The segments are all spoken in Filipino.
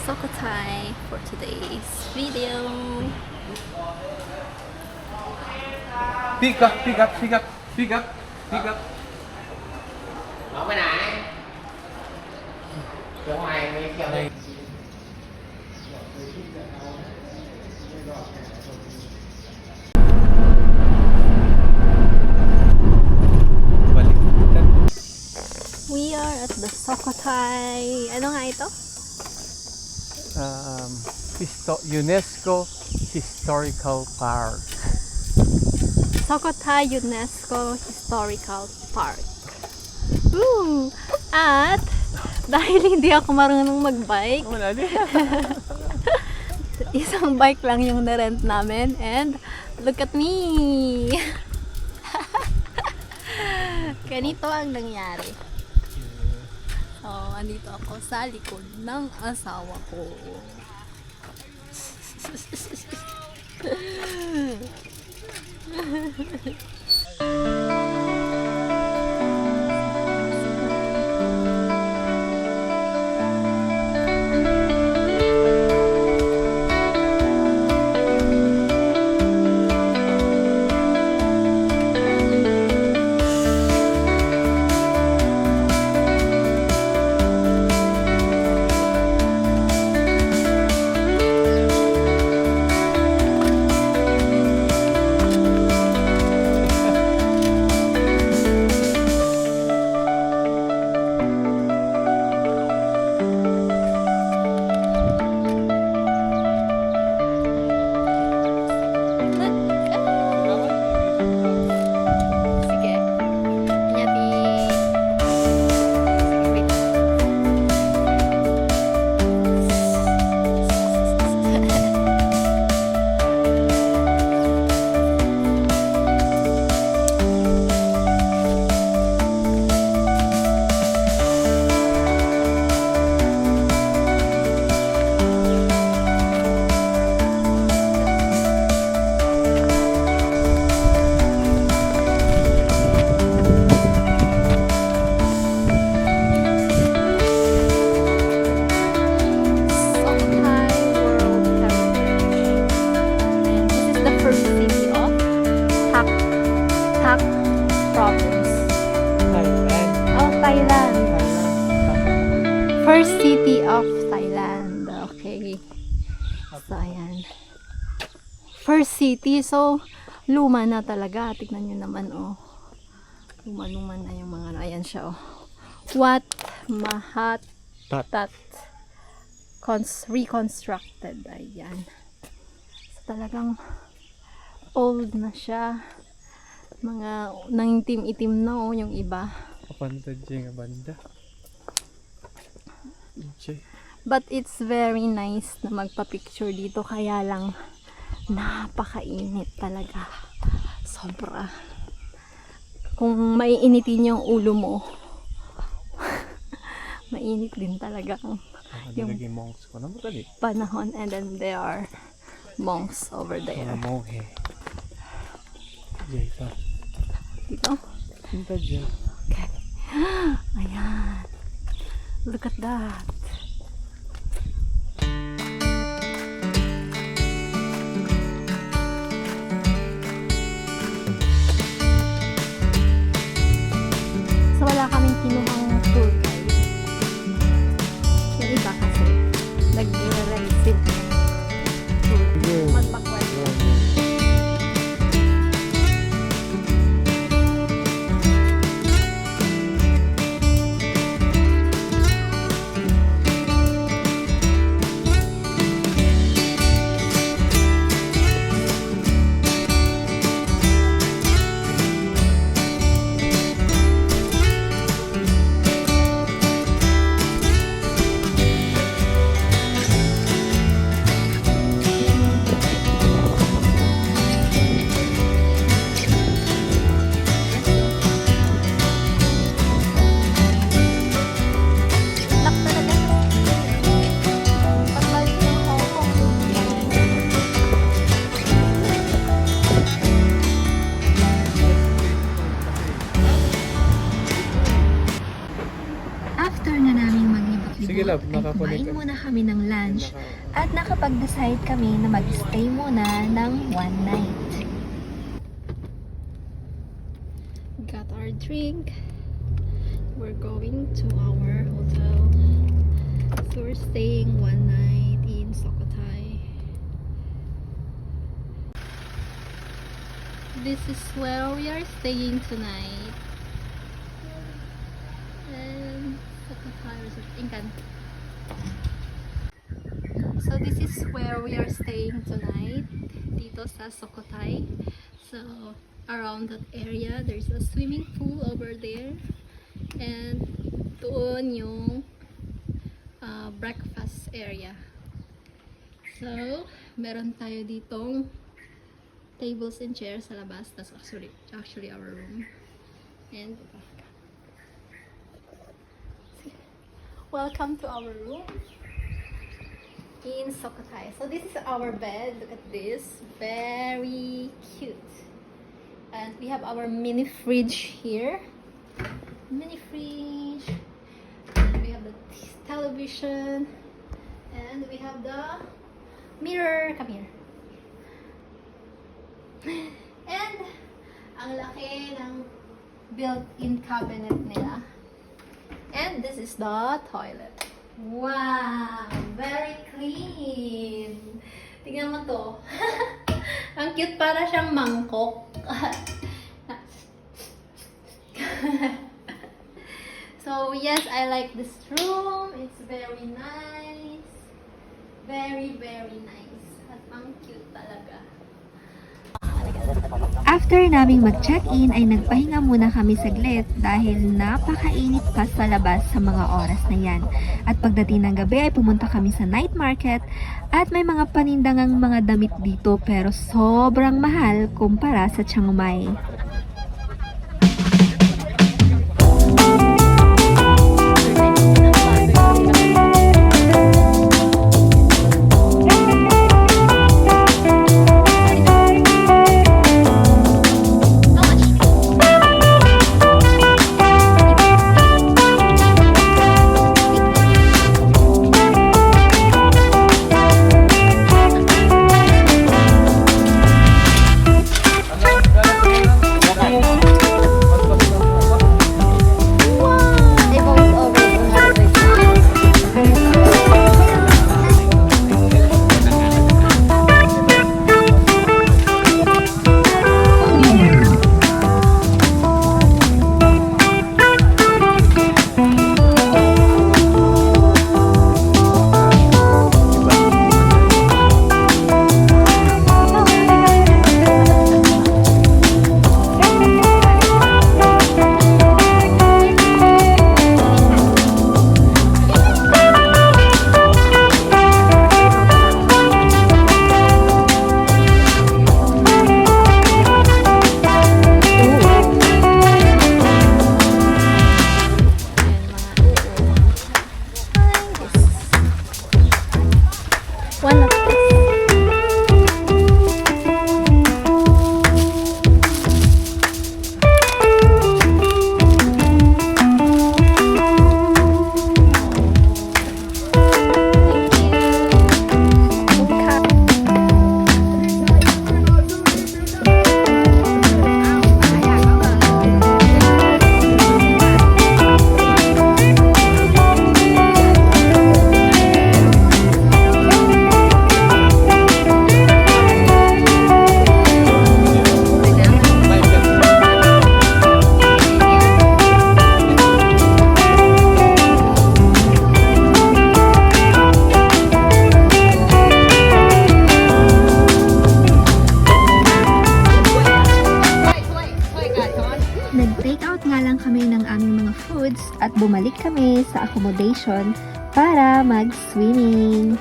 Sukhothai for today's video. Pick up, pick up, pick up, pick up, pick up. Ở bên này. Chỗ ngoài mấy kiểu này. We are at the Sukhothai. Ano nga ito? UNESCO Historical Park. Sukhothai UNESCO Historical Park. Woo! At dahil hindi ako marunong magbike, Wala din. isang bike lang yung na-rent namin, and look at me! Ganito ang nangyari. So, andito ako sa likod ng asawa ko. Sige. Nyati. Sukhothai World Heritage. And this is the first city of Tak Tak province. Thailand. Oh, Thailand. First city of Thailand. Okay. So, ayan. First city. So, luma na talaga. Tignan nyo naman, oh. Luma-luma na yung mga, ayan siya, oh. Wat Mahat Tat. reconstructed. Ayan. So, talagang old na siya. Mga nangitim-itim na, oh, yung iba. Kapanta dyan nga banda. Jay. But it's very nice na magpa-picture dito, kaya lang napakainit talaga. Sobra. Kung maiinitin yung ulo mo, mainit din talaga ang Yung naging monks ko naman tali. panahon. And then there are monks over Mga there. monghe. Jay, sa. Dito. Punta dyan. Okay. Ayan. Look at that. So, wala kaming kinuhang tour guide. Yung iba kasi, nag-receive tour. Yes. Mag-backward. Sige, love, ay nakakulit kumain ka. muna kami ng lunch at nakapag-decide kami na mag-stay muna ng one night. Got our drink. We're going to our hotel. So we're staying one night in Sukhothai. This is where we are staying tonight. And Sukhothai Resort Incan. So this is where we are staying tonight. Dito sa Sukhothai. So around that area, there's a swimming pool over there. And doon yung breakfast area. So, meron tayo ditong tables and chairs sa labas. That's actually our room. And welcome to our room in Sukhothai. So this is our bed. Look at this. Very cute. And we have our mini fridge here. Mini fridge. And we have the television. And we have the mirror. Come here. And ang laki ng built-in cabinet nila. And this is the toilet. Wow! Very clean! Tingnan mo to. Ang cute, para siyang mangkok. So yes, I like this room. It's very nice. Very, very nice. At ang cute talaga. After naming mag-check-in ay nagpahinga muna kami saglit dahil napakainit pa sa labas sa mga oras na yan. At pagdating ng gabi ay pumunta kami sa night market at may mga panindangang mga damit dito pero sobrang mahal kumpara sa Chiang Mai. One of this. Nag-take out nga lang kami ng aming mga foods at bumalik kami sa accommodation para mag-swimming.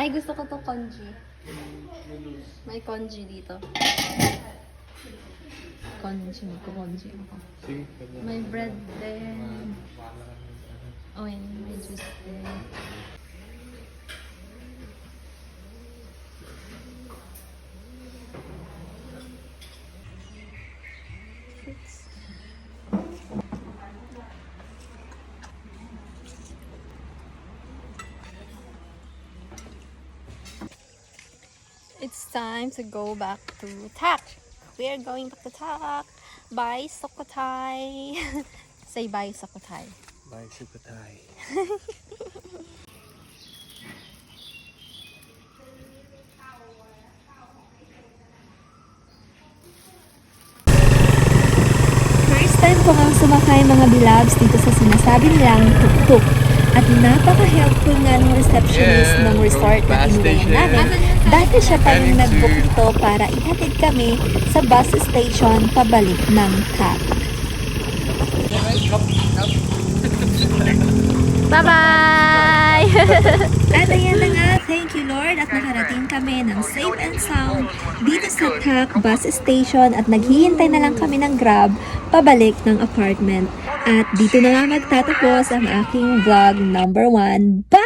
Ay, gusto ko to congee. May congee dito. Congee, may congee ako. Sige. May bread din. Oh, yan. May juice din. It's time to go back to Tak. We are going back to Tak. Bye, Sukhothai. Say bye, Sukhothai. Bye, Sukhothai. First time ko nga sumakay mga bilabs dito sa sinasabi nilang tuk-tuk. At napaka-helpful nga ng receptionist Yeah, ng resort from na bus inuwihan station. namin. Dahil siya pa yung Heading nag-book to- nito para ihatid kami sa bus station pabalik ng CAP. Bye-bye! At ayan na nga, thank you Lord at nakarating kami ng safe and sound dito sa CAP bus station at naghihintay na lang kami ng Grab pabalik ng apartment. At dito na nga magtatapos ang aking vlog number 1. Bye!